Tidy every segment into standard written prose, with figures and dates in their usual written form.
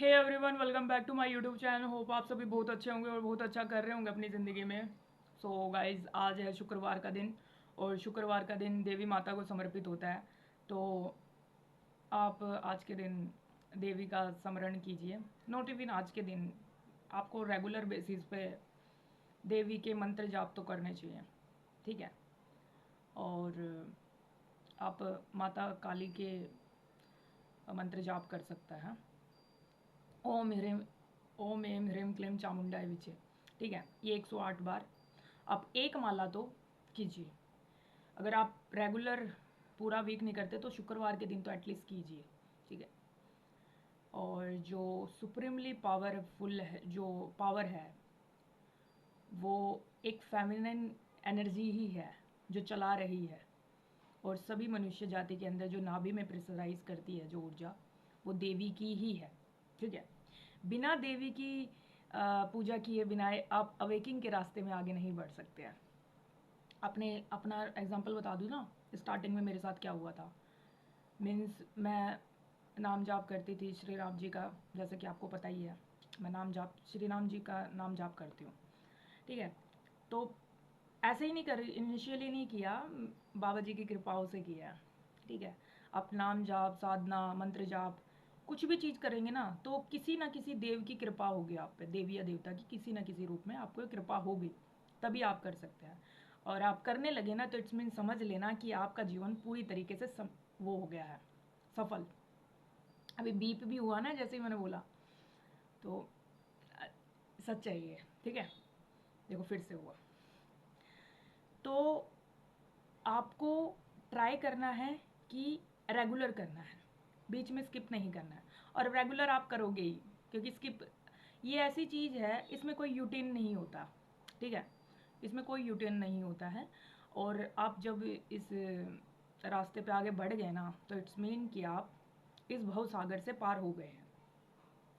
Hey everyone, welcome back to my YouTube channel. Hope आप सभी बहुत अच्छे होंगे और बहुत अच्छा कर रहे होंगे अपनी ज़िंदगी में। सो गाइज, आज है शुक्रवार का दिन और शुक्रवार का दिन देवी माता को समर्पित होता है। तो आप आज के दिन देवी का स्मरण कीजिए। नॉट इवन आज के दिन, आपको रेगुलर बेसिस पे देवी के मंत्र जाप तो करने चाहिए, ठीक है। और आप माता काली के मंत्र जाप कर सकता है। ओम ह्रीम ओम एम ह्रीम क्लीम चामुंडाय विचे, ठीक है। ये 108 बार आप एक माला तो कीजिए। अगर आप रेगुलर पूरा वीक नहीं करते तो शुक्रवार के दिन तो एटलीस्ट कीजिए, ठीक है। और जो सुप्रीमली पावरफुल है, जो पावर है वो एक फेमिनिन एनर्जी ही है जो चला रही है। और सभी मनुष्य जाति के अंदर जो नाभि में प्रेशराइज करती है जो ऊर्जा, वो देवी की ही है, ठीक है। बिना देवी की पूजा किए बिना आप अवेकिंग के रास्ते में आगे नहीं बढ़ सकते हैं। अपना एग्जांपल बता दूँ ना, स्टार्टिंग में मेरे साथ क्या हुआ था। मीन्स मैं नाम जाप करती थी श्री राम जी का, जैसे कि आपको पता ही है। मैं श्री राम जी का नाम जाप करती हूँ, ठीक है। तो ऐसे ही नहीं कर इनिशियली नहीं किया, बाबा जी की कृपाओं से किया, ठीक है। आप नाम जाप, साधना, मंत्र जाप, कुछ भी चीज़ करेंगे ना तो किसी ना किसी देव की कृपा होगी आप पे, देवी या देवता की किसी ना किसी रूप में आपको कृपा होगी, तभी आप कर सकते हैं। और आप करने लगे ना तो इट्स मीन समझ लेना कि आपका जीवन पूरी तरीके से वो हो गया है, सफल। अभी बीप भी हुआ ना, जैसे ही मैंने बोला, तो सच चाहिए, ठीक है। देखो फिर से हुआ। तो आपको ट्राई करना है कि रेगुलर करना है, बीच में स्किप नहीं करना है। और रेगुलर आप करोगे ही, क्योंकि स्किप ये ऐसी चीज़ है, इसमें कोई यूटिन नहीं होता, ठीक है। इसमें कोई यूटिन नहीं होता है। और आप जब इस रास्ते पे आगे बढ़ गए ना तो इट्स मीन कि आप इस भव सागर से पार हो गए हैं,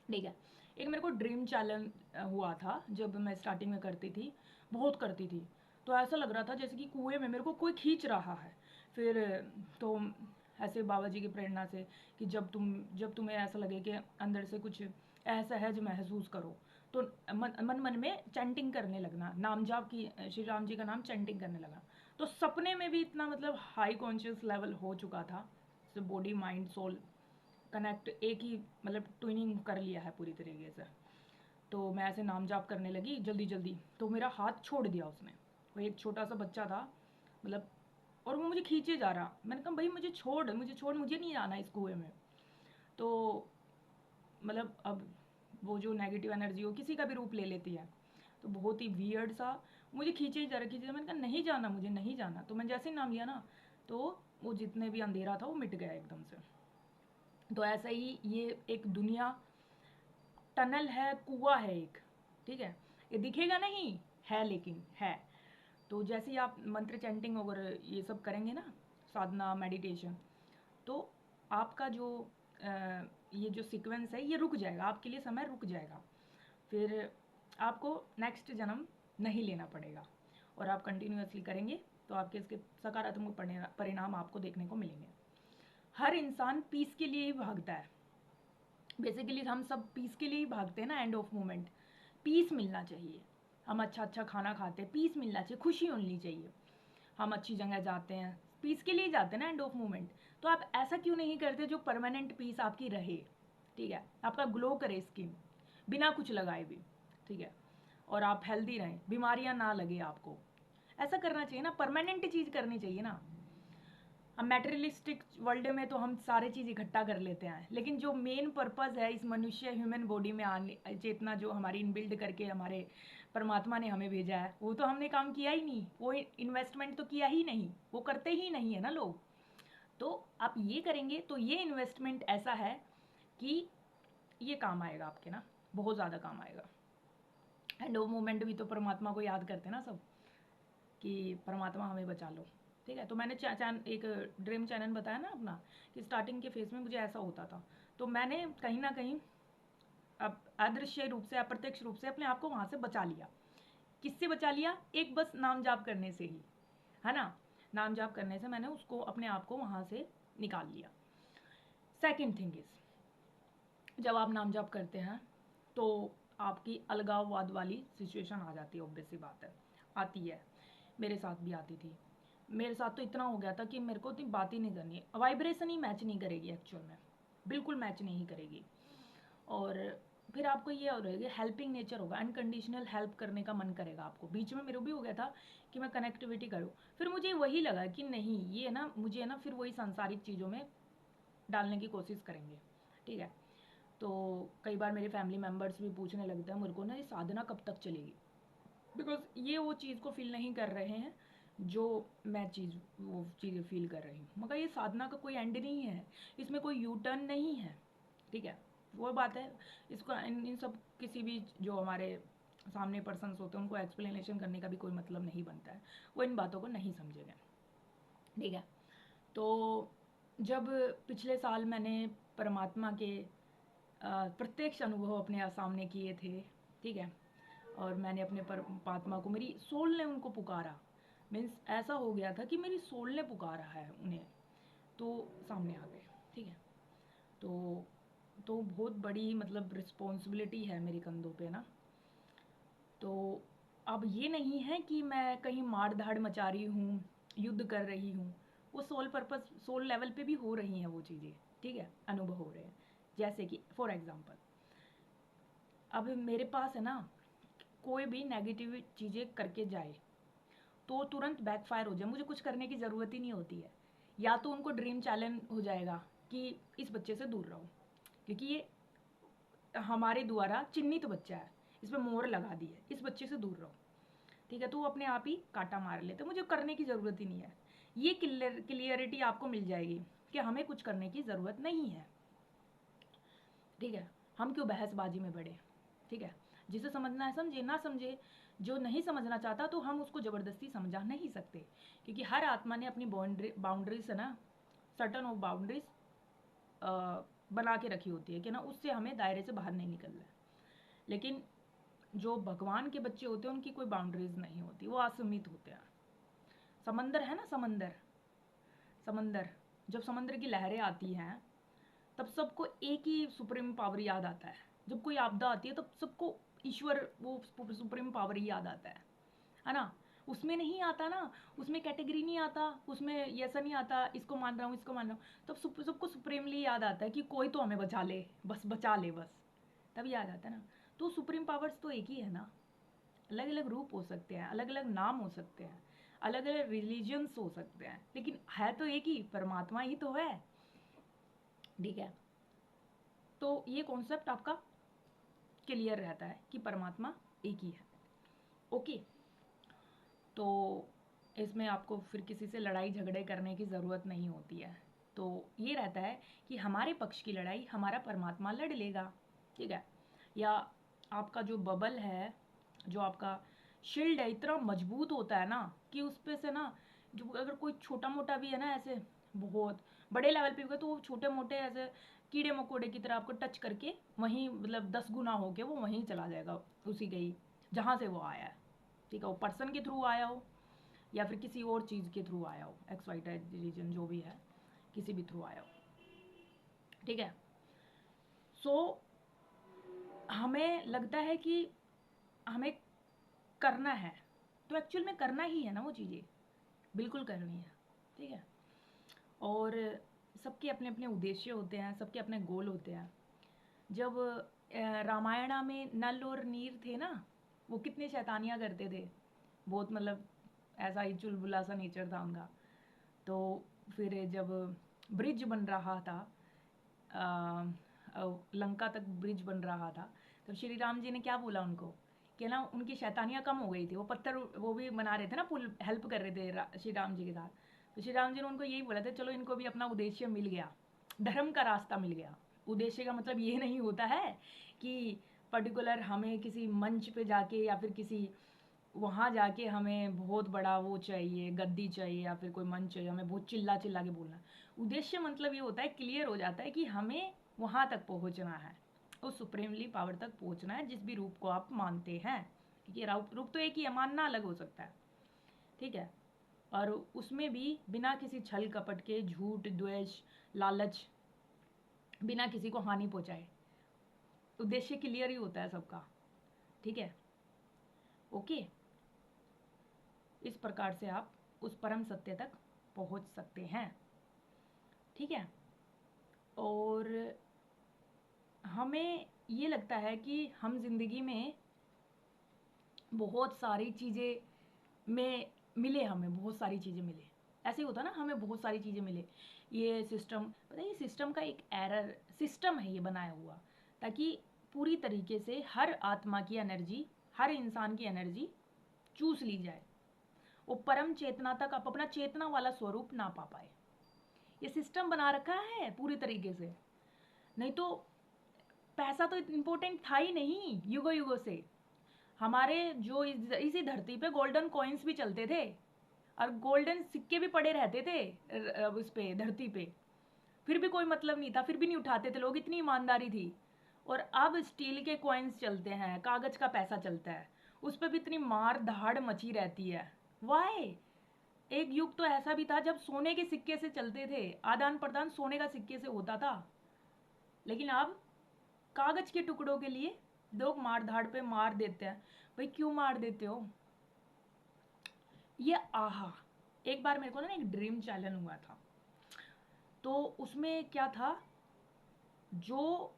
ठीक है। एक मेरे को ड्रीम चैलेंज हुआ था जब मैं स्टार्टिंग में करती थी, बहुत करती थी। तो ऐसा लग रहा था जैसे कि कुएं में मेरे को कोई खींच रहा है। फिर तो ऐसे बाबा जी की प्रेरणा से कि जब तुम्हें ऐसा लगे कि अंदर से कुछ असहज महसूस करो तो मन में चैंटिंग करने लगना, नाम जाप की, श्री राम जी का नाम चैंटिंग करने लगा। तो सपने में भी इतना मतलब हाई कॉन्शियस लेवल हो चुका था, बॉडी माइंड सोल कनेक्ट एक ही, मतलब ट्विनिंग कर लिया है पूरी तरीके से। तो मैं ऐसे नाम जाप करने लगी जल्दी जल्दी, तो मेरा हाथ छोड़ दिया उसने। वो एक छोटा सा बच्चा था, मतलब, और वो मुझे खींचे जा रहा। मैंने कहा भाई मुझे छोड़, मुझे नहीं आना इस कुएं में। तो मतलब अब वो जो नेगेटिव एनर्जी हो किसी का भी रूप ले लेती है, तो बहुत ही वियर्ड सा मुझे खींचे ही जा रहा, खींचे। मैंने कहा नहीं जाना, मुझे नहीं जाना। तो मैं जैसे ही नाम लिया ना तो वो जितने भी अंधेरा था वो मिट गया एकदम से। तो ऐसा ही ये एक दुनिया टनल है, कुआं है एक, ठीक है। ये दिखेगा नहीं है लेकिन है। तो जैसे ही आप मंत्र चैंटिंग वगैरह ये सब करेंगे ना, साधना, मेडिटेशन, तो आपका जो ये जो सीक्वेंस है ये रुक जाएगा, आपके लिए समय रुक जाएगा। फिर आपको नेक्स्ट जन्म नहीं लेना पड़ेगा। और आप कंटिन्यूअसली करेंगे तो आपके इसके सकारात्मक परिणाम आपको देखने को मिलेंगे। हर इंसान पीस के लिए ही भागता है। बेसिकली हम सब पीस के लिए ही भागते हैं ना, एंड ऑफ मोमेंट पीस मिलना चाहिए। हम अच्छा अच्छा खाना खाते हैं, पीस मिलना चाहिए, खुशी मिलनी चाहिए। हम अच्छी जगह जाते हैं, पीस के लिए ही जाते हैं ना, एंड ऑफ मोमेंट। तो आप ऐसा क्यों नहीं करते जो परमानेंट पीस आपकी रहे, ठीक है। आपका ग्लो करे स्किन बिना कुछ लगाए भी, ठीक है। और आप हेल्दी रहें, बीमारियां ना लगे आपको। ऐसा करना चाहिए ना, परमानेंट चीज़ करनी चाहिए ना। हम मैटेरियलिस्टिक वर्ल्ड में तो हम सारे चीज़ इकट्ठा कर लेते हैं, लेकिन जो मेन पर्पज़ है इस मनुष्य ह्यूमन बॉडी में आने, चेतना जो हमारी इनबिल्ड करके हमारे परमात्मा ने हमें भेजा है, वो तो हमने काम किया ही नहीं, वो इन्वेस्टमेंट तो किया ही नहीं, वो करते ही नहीं है ना लोग। तो आप ये करेंगे तो ये इन्वेस्टमेंट ऐसा है कि ये काम आएगा आपके ना, बहुत ज़्यादा काम आएगा। एंड वो मोमेंट भी तो परमात्मा को याद करते ना सब, कि परमात्मा हमें बचा लो, ठीक है। तो मैंने एक ड्रीम चैनल बताया ना अपना, कि स्टार्टिंग के फेज में मुझे ऐसा होता था। तो मैंने कहीं ना कहीं अब अदृश्य रूप से, अप्रत्यक्ष रूप से अपने आप को वहाँ से बचा लिया। किससे बचा लिया? एक बस नाम जाप करने से ही, है ना। नाम जाप करने से मैंने उसको, अपने आप को वहाँ से निकाल लिया। सेकेंड थिंग इज, जब आप नाम जप करते हैं तो आपकी अलगाववाद वाली सिचुएशन आ जाती है, ऑब्वियस सी बात है, आती है। मेरे साथ भी आती थी। मेरे साथ तो इतना हो गया था कि मेरे को इतनी बात ही नहीं करनी, वाइब्रेशन ही मैच नहीं करेगी एक्चुअल में, बिल्कुल मैच नहीं करेगी। और फिर आपको ये हो रहेगा, हेल्पिंग नेचर होगा, अनकंडीशनल हेल्प करने का मन करेगा आपको। बीच में मेरे भी हो गया था कि मैं कनेक्टिविटी करूँ, फिर मुझे वही लगा कि नहीं, ये ना मुझे ना फिर वही सांसारिक चीज़ों में डालने की कोशिश करेंगे, ठीक है। तो कई बार मेरे फैमिली मेम्बर्स भी पूछने लगते हैं मेरे को ना, ये साधना कब तक चलेगी, बिकॉज ये वो चीज़ को फील नहीं कर रहे हैं जो मैं वो चीज़ें फील कर रही हूँ। मगर ये साधना का कोई एंड नहीं है, इसमें कोई यू टर्न नहीं है, ठीक है। वो बात है, इसको इन सब किसी भी जो हमारे सामने पर्सन्स होते हैं उनको एक्सप्लेनेशन करने का भी कोई मतलब नहीं बनता है, वो इन बातों को नहीं समझेंगे, ठीक है। तो जब पिछले साल मैंने परमात्मा के प्रत्यक्ष अनुभव अपने सामने किए थे, ठीक है, और मैंने अपने परमात्मा को, मेरी सोल ने उनको पुकारा, मीन्स ऐसा हो गया था कि मेरी सोल ने पुकारा है उन्हें, तो सामने आ गए, ठीक है। तो बहुत बड़ी मतलब रिस्पॉन्सिबिलिटी है मेरे कंधों पे ना। तो अब ये नहीं है कि मैं कहीं मार धाड़ मचा रही हूँ, युद्ध कर रही हूँ, वो सोल पर्पस, सोल लेवल पे भी हो रही हैं वो चीज़ें, ठीक है, अनुभव हो रहे हैं। जैसे कि फॉर एग्जांपल, अब मेरे पास है ना, कोई भी नेगेटिव चीज़ें करके जाए तो तुरंत बैकफायर हो जाए, मुझे कुछ करने की ज़रूरत ही नहीं होती है। या तो उनको ड्रीम चैलेंज हो जाएगा कि इस बच्चे से दूर रहो, क्योंकि ये हमारे द्वारा चिन्हित बच्चा है, इस पर मोहर लगा दी है, इस बच्चे से दूर रहो, ठीक है। तो वो अपने आप ही कांटा मार लेते, मुझे करने की ज़रूरत ही नहीं है। ये क्लियरिटी आपको मिल जाएगी कि हमें कुछ करने की ज़रूरत नहीं है, ठीक है। हम क्यों बहसबाजी में बढ़े, ठीक है। जिसे समझना है समझे, ना समझे। जो नहीं समझना चाहता तो हम उसको ज़बरदस्ती समझा नहीं सकते, क्योंकि हर आत्मा ने अपनी बाउंड्रीज है ना, सर्टन ऑफ बाउंड्रीज बना के रखी होती है कि ना, उससे हमें दायरे से बाहर नहीं निकलना है। लेकिन जो भगवान के बच्चे होते हैं उनकी कोई बाउंड्रीज नहीं होती, वो असीमित होते हैं। समंदर है ना, समंदर, समंदर, जब समंदर की लहरें आती हैं तब सबको एक ही सुप्रीम पावर याद आता है। जब कोई आपदा आती है तब सबको ईश्वर, वो सुप्रीम पावर ही याद आता है ना। उसमें नहीं आता ना, उसमें कैटेगरी नहीं आता, उसमें ऐसा नहीं आता इसको मान रहा हूँ इसको मान रहा हूँ, तब सबको सुप्रीमली याद आता है कि कोई तो हमें बचा ले, बस बचा ले बस, तब याद आता है ना। तो सुप्रीम पावर्स तो एक ही है ना, अलग अलग रूप हो सकते हैं, अलग अलग नाम हो सकते हैं, अलग अलग रिलीजन्स हो सकते हैं, लेकिन है तो एक ही, परमात्मा ही तो है, ठीक है। तो ये कॉन्सेप्ट आपका क्लियर रहता है कि परमात्मा एक ही है, ओके। तो इसमें आपको फिर किसी से लड़ाई झगड़े करने की ज़रूरत नहीं होती है। तो ये रहता है कि हमारे पक्ष की लड़ाई हमारा परमात्मा लड़ लेगा, ठीक है। या आपका जो बबल है, जो आपका शील्ड है, इतना मजबूत होता है ना कि उस पे से ना, जो अगर कोई छोटा मोटा भी है ना, ऐसे बहुत बड़े लेवल पे भी तो वो छोटे मोटे ऐसे कीड़े मकोड़े की तरह आपको टच करके वहीं, मतलब 10 गुना होके वो वहीं चला जाएगा, उसी के ही जहाँ से वो आया है, ठीक है। वो पर्सन के थ्रू आया हो या फिर किसी और चीज़ के थ्रू आया हो, एक्स वाई टाइप रीजन जो भी है, किसी भी थ्रू आया हो, ठीक है। सो हमें लगता है कि हमें करना है, तो एक्चुअल में करना ही है ना वो चीज़ें, बिल्कुल करनी है, ठीक है। और सबके अपने अपने उद्देश्य होते हैं, सबके अपने गोल होते हैं। जब रामायणा में नल और नीर थे ना, वो कितने शैतानियाँ करते थे, बहुत मतलब ऐसा ही चुलबुला सा नेचर था उनका। तो फिर जब ब्रिज बन रहा था, लंका तक ब्रिज बन रहा था, तब श्री राम जी ने क्या बोला उनको कि ना, उनकी शैतानियाँ कम हो गई थी, वो पत्थर वो भी बना रहे थे ना, पुल हेल्प कर रहे थे श्री राम जी के साथ। तो श्री राम जी ने उनको यही बोला था, चलो इनको भी अपना उद्देश्य मिल गया, धर्म का रास्ता मिल गया। उद्देश्य का मतलब ये नहीं होता है कि पर्टिकुलर हमें किसी मंच पे जाके या फिर किसी वहाँ जाके हमें बहुत बड़ा वो चाहिए, गद्दी चाहिए या फिर कोई मंच चाहिए, हमें बहुत चिल्ला चिल्ला के बोलना। उद्देश्य मतलब ये होता है, क्लियर हो जाता है कि हमें वहाँ तक पहुँचना है, उस सुप्रीमली पावर तक पहुँचना है, जिस भी रूप को आप मानते हैं, क्योंकि रूप तो एक ही है, मानना अलग हो सकता है, ठीक है। और उसमें भी बिना किसी छल कपट के, झूठ द्वेष लालच, बिना किसी को हानि पहुँचाए, उद्देश्य क्लियर ही होता है सबका, ठीक है। ओके, इस प्रकार से आप उस परम सत्य तक पहुंच सकते हैं, ठीक है। और हमें ये लगता है कि हम जिंदगी में बहुत सारी चीज़ें में मिले, हमें बहुत सारी चीज़ें मिले, ऐसे ही होता ना, हमें बहुत सारी चीज़ें मिले। ये सिस्टम, पता है, ये सिस्टम का एक एरर सिस्टम है ये बनाया हुआ, ताकि पूरी तरीके से हर आत्मा की एनर्जी, हर इंसान की एनर्जी चूस ली जाए, वो परम चेतना तक आप अपना चेतना वाला स्वरूप ना पा पाए। ये सिस्टम बना रखा है पूरी तरीके से, नहीं तो पैसा तो इम्पोर्टेंट था ही नहीं युगों युगों से। हमारे जो इसी धरती पे गोल्डन कॉइन्स भी चलते थे और गोल्डन सिक्के भी पड़े रहते थे उस पे धरती पे, फिर भी कोई मतलब नहीं था, फिर भी नहीं उठाते थे लोग, इतनी ईमानदारी थी। और अब स्टील के कॉइन्स चलते हैं, कागज का पैसा चलता है, उस पर भी इतनी मार धाड़ मची रहती है। वाई? एक युग तो ऐसा भी था जब सोने के सिक्के से चलते थे, आदान प्रदान सोने का सिक्के से होता था, लेकिन अब कागज के टुकड़ों के लिए लोग मार धाड़ पे मार देते हैं। भाई क्यों मार देते हो? ये आहा, एक बार मेरे को ना एक ड्रीम चैलेंज हुआ था, तो उसमें क्या था, जो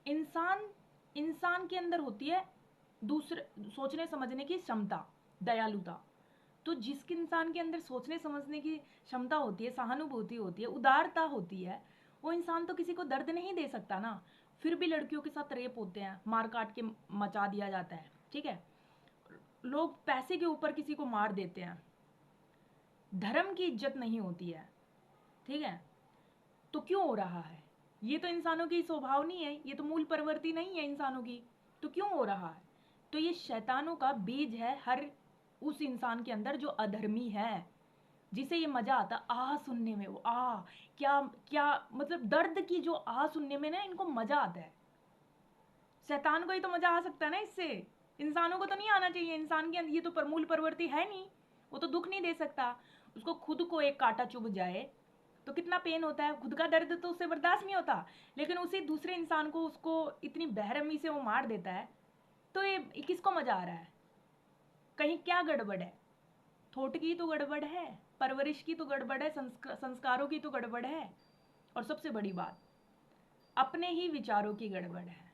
इंसान इंसान के अंदर होती है दूसरे सोचने समझने की क्षमता, दयालुता, तो जिस इंसान के अंदर सोचने समझने की क्षमता होती है, सहानुभूति होती है, उदारता होती है, वो इंसान तो किसी को दर्द नहीं दे सकता ना। फिर भी लड़कियों के साथ रेप होते हैं, मार काट के मचा दिया जाता है, ठीक है। लोग पैसे के ऊपर किसी को मार देते हैं, धर्म की इज्जत नहीं होती है, ठीक है। तो क्यों हो रहा है? ये तो इंसानों की स्वभाव नहीं है, ये तो मूल प्रवृत्ति नहीं है इंसानों की, तो क्यों हो रहा है? तो ये शैतानों का बीज है हर उस इंसान के अंदर जो अधर्मी है, जिसे ये मजा आता आ सुनने में, वो आ क्या क्या मतलब दर्द की जो आ सुनने में ना इनको मजा आता है। शैतान को ही तो मजा आ सकता है ना इससे, इंसानों को तो नहीं आना चाहिए। इंसान के अंदर ये तो मूल प्रवृत्ति है नहीं, वो तो दुख नहीं दे सकता। उसको खुद को एक कांटा चुभ जाए तो कितना पेन होता है, खुद का दर्द तो उससे बर्दाश्त नहीं होता, लेकिन उसी दूसरे इंसान को उसको इतनी बेरहमी से वो मार देता है, तो ये किसको मजा आ रहा है? कहीं क्या गड़बड़ है? थोट की तो गड़बड़ है, परवरिश की तो गड़बड़ है, संस्कारों की तो गड़बड़ है, और सबसे बड़ी बात अपने ही विचारों की गड़बड़ है।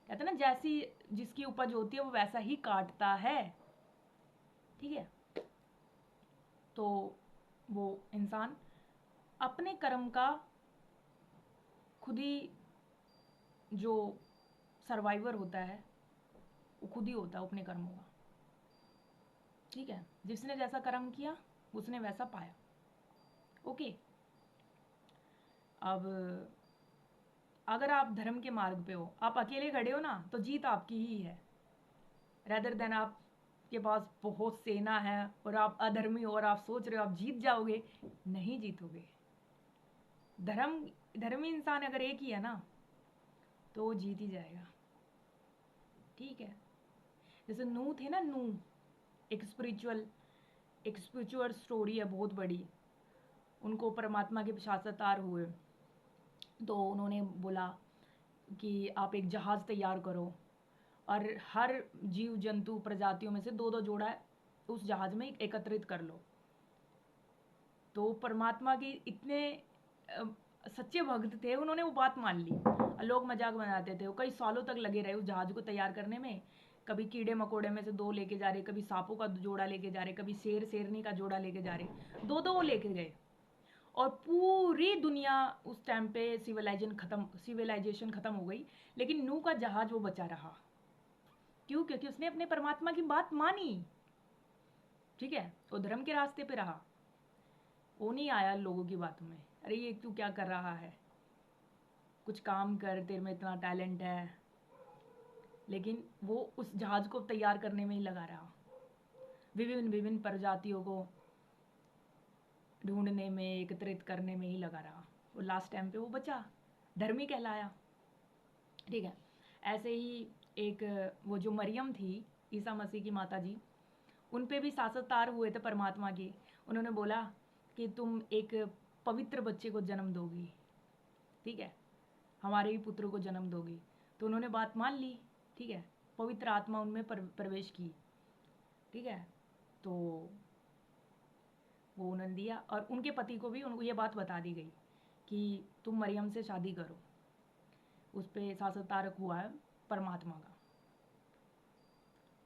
कहते हैं ना, जैसी जिसकी उपज होती है वो वैसा ही काटता है, ठीक है। तो वो इंसान अपने कर्म का खुद ही जो सर्वाइवर होता है, वो खुद ही होता है अपने कर्मों का, ठीक है। जिसने जैसा कर्म किया उसने वैसा पाया। ओके, अब अगर आप धर्म के मार्ग पे हो, आप अकेले खड़े हो ना, तो जीत आपकी ही है, रेदर देन आप के पास बहुत सेना है और आप अधर्मी हो और आप सोच रहे हो आप जीत जाओगे। नहीं जीतोगे। धर्म धर्मी इंसान अगर एक ही है ना, तो वो जीत ही जाएगा, ठीक है। जैसे नूह थे ना, नूह एक स्पिरिचुअल स्टोरी है बहुत बड़ी। उनको परमात्मा के साक्षात्कार हुए, तो उन्होंने बोला कि आप एक जहाज़ तैयार करो और हर जीव जंतु प्रजातियों में से दो दो जोड़ा उस जहाज़ में एकत्रित कर लो। तो परमात्मा की इतने सच्चे भक्त थे, उन्होंने वो बात मान ली। लोग मजाक बनाते थे, वो कई सालों तक लगे रहे उस जहाज को तैयार करने में। कभी कीड़े मकोड़े में से दो लेके जा रहे, कभी सांपों का जोड़ा लेके जा रहे, कभी शेर शेरनी का जोड़ा लेके जा रहे, दो दो वो लेके गए। और पूरी दुनिया उस टाइम पे सिविलाइजेशन खत्म हो गई, लेकिन नूह का जहाज वो बचा रहा। क्यों? क्योंकि उसने अपने परमात्मा की बात मानी, ठीक है। वो धर्म के रास्ते पे रहा, वो नहीं आया लोगों की बातों में, अरे ये तू क्या कर रहा है, कुछ काम कर, तेरे में इतना टैलेंट है। लेकिन वो उस जहाज को तैयार करने में ही लगा रहा, विभिन्न विभिन्न प्रजातियों को ढूंढने में, एकत्रित करने में ही लगा रहा। वो लास्ट टाइम पे वो बचा, धर्मी कहलाया, ठीक है। ऐसे ही एक वो जो मरियम थी, ईसा मसीह की माता जी, उन पे भी साक्षात्कार हुए थे परमात्मा की। उन्होंने बोला कि तुम एक पवित्र बच्चे को जन्म दोगी, ठीक है, हमारे ही पुत्र को जन्म दोगी। तो उन्होंने बात मान ली, ठीक है, पवित्र आत्मा उनमें प्रवेश की, ठीक है। तो वो उन्होंने दिया और उनके पति को भी उनको ये बात बता दी गई कि तुम मरियम से शादी करो, उस पर साक्षात्कार हुआ है परमात्मा का,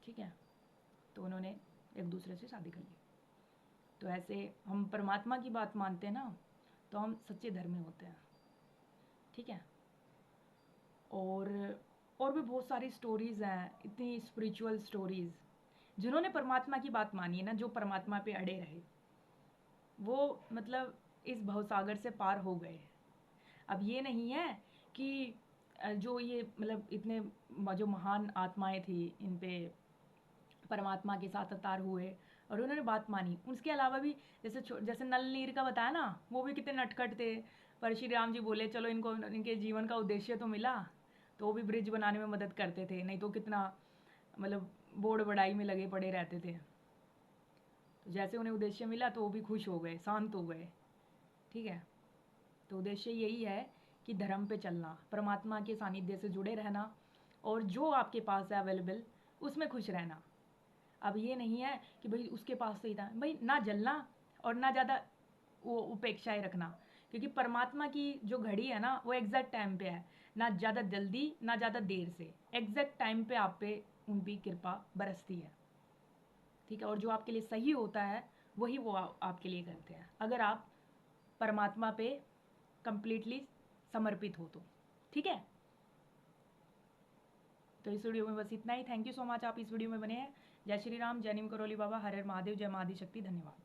ठीक है। तो उन्होंने एक दूसरे से शादी कर ली। तो ऐसे हम परमात्मा की बात मानते हैं ना, तो हम सच्चे धर्मी होते हैं, ठीक है। और भी बहुत सारी स्टोरीज़ हैं, इतनी स्पिरिचुअल स्टोरीज़। जिन्होंने परमात्मा की बात मानी है ना, जो परमात्मा पे अड़े रहे, वो मतलब इस भवसागर से पार हो गए। अब ये नहीं है कि जो ये मतलब इतने जो महान आत्माएं थी, इन पे परमात्मा के साथ अवतार हुए और उन्होंने बात मानी। उसके अलावा भी जैसे नल नीर का बताया ना, वो भी कितने नटखट थे, पर श्री राम जी बोले चलो इनको इनके जीवन का उद्देश्य तो मिला, तो वो भी ब्रिज बनाने में मदद करते थे, नहीं तो कितना मतलब बोड़ बढ़ाई में लगे पड़े रहते थे। तो जैसे उन्हें उद्देश्य मिला तो वो भी खुश हो गए, शांत हो गए, ठीक है। तो उद्देश्य यही है कि धर्म पे चलना, परमात्मा के सानिध्य से जुड़े रहना, और जो आपके पास है अवेलेबल उसमें खुश रहना। अब ये नहीं है कि भाई उसके पास से ही था, भाई ना जलना और ना ज़्यादा वो उपेक्षाएं रखना, क्योंकि परमात्मा की जो घड़ी है ना, वो एग्जैक्ट टाइम पे है, ना ज़्यादा जल्दी ना ज़्यादा देर से, एग्जैक्ट टाइम पे आप पे उनकी कृपा बरसती है, ठीक है। और जो आपके लिए सही होता है वही वो आपके लिए करते हैं, अगर आप परमात्मा पे कंप्लीटली समर्पित हो तो, ठीक है। तो इस वीडियो में बस इतना ही। थैंक यू सो मच, आप इस वीडियो में बने हैं। जय श्री राम, जय नीम करोली बाबा, हर हर महादेव, जय माँ आदि शक्ति, धन्यवाद।